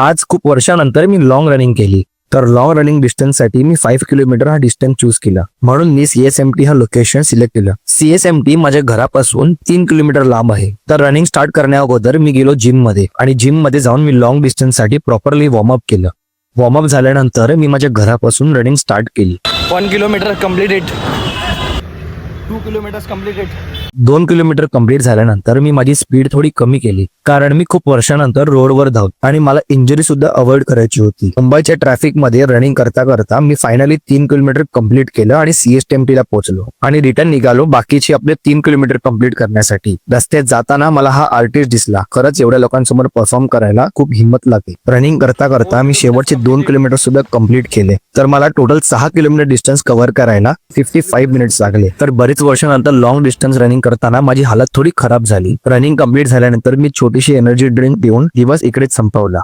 आज खूप वर्षानंतर मी लॉंग रनिंग केली. तर लॉंग रनिंग डिस्टन्ससाठी मी 5 किलोमीटर हा डिस्टन्स चूज केला. म्हणून मी CSMT हा लोकेशन सिलेक्ट केलं. CSMT माझ्या घरापासून 3 किलोमीटर लांब आहे. तर रनिंग स्टार्ट करण्या अगोदर मी गेलो जिम मध्ये आणि जिम मध्ये जाऊन मी लॉंग डिस्टन्ससाठी प्रॉपरली वॉर्मअप केलं. वॉर्मअप झाल्यानंतर मी माझ्या घरापासून रनिंग स्टार्ट केली. 1 kilometre completed. 2 kilometres completed. 2 kilometre complete झाल्यानंतर मी माझी स्पीड थोडी कमी केली, कारण मी खूप वर्षानंतर रोडवर धावतो आणि मला इंजरी सुद्धा अवॉइड करायची होती. मुंबईच्या ट्रॅफिक मध्ये रनिंग करता करता मी फायनली 3 किलोमीटर कंप्लीट केलं आणि CSMT ला पोहोचलो आणि रिटर्न निघालो बाकीचे आपले 3 किलोमीटर कंप्लीट करण्यासाठी. रस्त्यात जाताना मला हा आर्टिस्ट दिसला. खरंच एवढ्या लोकांसमोर परफॉर्म करायला खूप हिंमत लागते. रनिंग करता करता मी शेवटचे 2 किलोमीटर सुद्धा कंप्लीट केले. तर मला टोटल 6 किलोमीटर डिस्टन्स कव्हर करायला 55 मिनिट्स लागले. तर बरेच वर्षानंतर लॉंग डिस्टन्स रनिंग करताना माझी हालत थोडी खराब झाली. रनिंग कंप्लीट झाल्यानंतर मी छोटीशी एनर्जी ड्रिंक पिऊन दिवस इकडेच संपवला.